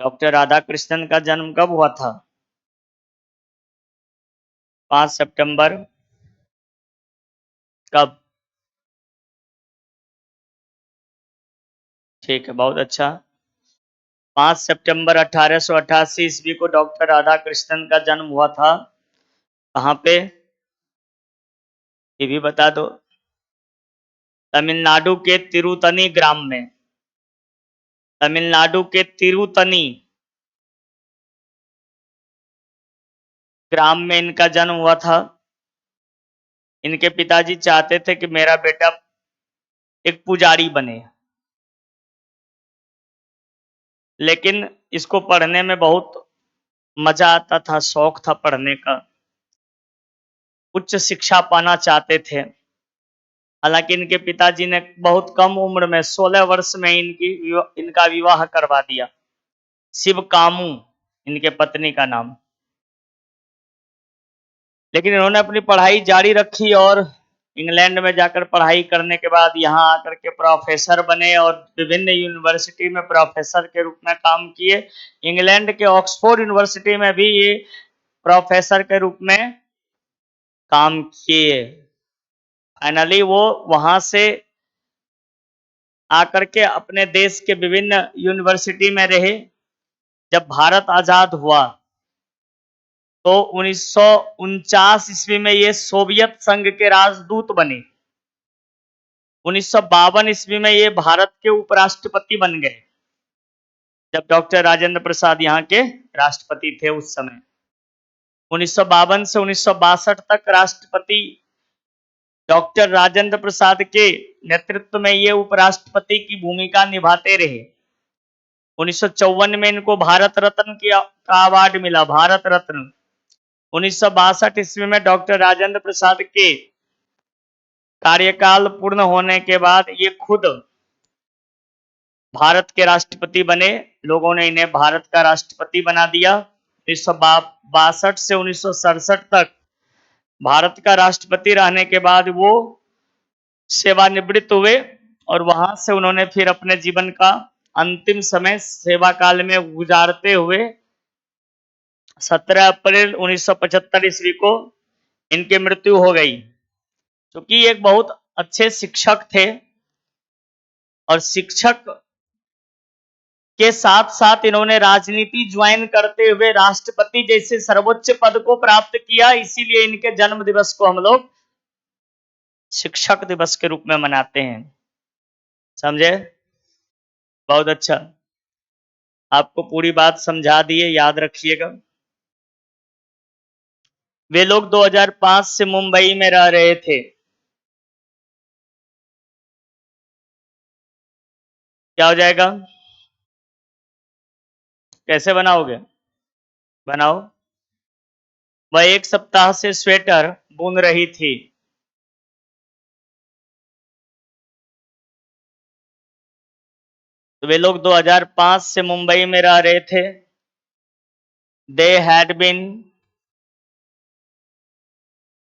Doctor Radha Krishnan का जन्म कब हुआ था? 5 सितंबर कब? ठीक है, बहुत अच्छा। 5 सितंबर 1888 ईस्वी को डॉक्टर राधा कृष्णन का जन्म हुआ था। कहाँ पे? ये भी बता दो। तमिलनाडु के तिरुतनी ग्राम में। तमिलनाडु के तिरुतनी ग्राम में इनका जन्म हुआ था। इनके पिताजी चाहते थे कि मेरा बेटा एक पुजारी बने, लेकिन इसको पढ़ने में बहुत मजा आता था, शौक था पढ़ने का, उच्च शिक्षा पाना चाहते थे। हालांकि इनके पिताजी ने बहुत कम उम्र में 16 वर्ष में इनका विवाह करवा दिया। शिव कामू इनके पत्नी का नाम। लेकिन इन्होंने अपनी पढ़ाई जारी रखी और इंग्लैंड में जाकर पढ़ाई करने के बाद यहाँ आकर के प्रोफेसर बने और विभिन्न यूनिवर्सिटी में प्रोफेसर के रूप में काम किए। इंग्लैंड के ऑक्सफोर्ड यूनिवर्सिटी में भी ये प्रोफेसर के रूप में काम किए। फाइनली वो वहां से आकर के अपने देश के विभिन्न यूनिवर्सिटी में रहे। जब भारत आजाद हुआ तो 1949 ईस्वी में ये सोवियत संघ के राजदूत बने। 1952 ईस्वी में ये भारत के उपराष्ट्रपति बन गए, जब डॉक्टर राजेंद्र प्रसाद यहाँ के राष्ट्रपति थे उस समय। 1952 से 1962 तक राष्ट्रपति डॉक्टर राजेंद्र प्रसाद के नेतृत्व में ये उपराष्ट्रपति की भूमिका निभाते रहे। 1954 में इनको भारत रत्न का अवार्ड मिला, भारत रत्न। 1962 ईस्वी में डॉक्टर राजेंद्र प्रसाद के कार्यकाल पूर्ण होने के बाद ये खुद भारत के राष्ट्रपति बने। लोगों ने इन्हें भारत का राष्ट्रपति बना दिया। 1962 से 1967 तक भारत का राष्ट्रपति रहने के बाद वो सेवानिवृत्त हुए और वहां से उन्होंने फिर अपने जीवन का अंतिम समय सेवा काल में गुजारते हुए 17 अप्रैल 1975 ईस्वी को इनकी मृत्यु हो गई। क्योंकि एक बहुत अच्छे शिक्षक थे और शिक्षक के साथ साथ इन्होंने राजनीति ज्वाइन करते हुए राष्ट्रपति जैसे सर्वोच्च पद को प्राप्त किया। इसीलिए इनके जन्म दिवस को हम लोग शिक्षक दिवस के रूप में मनाते हैं। समझे? बहुत अच्छा, आपको पूरी बात समझा दिए, याद रखिएगा। वे लोग 2005 से मुंबई में रह रहे थे। क्या हो जाएगा? कैसे बनाओगे? बनाओ। वह 1 सप्ताह से स्वेटर बुन रही थी। तो वे लोग 2005 से मुंबई में रह रहे थे। They had been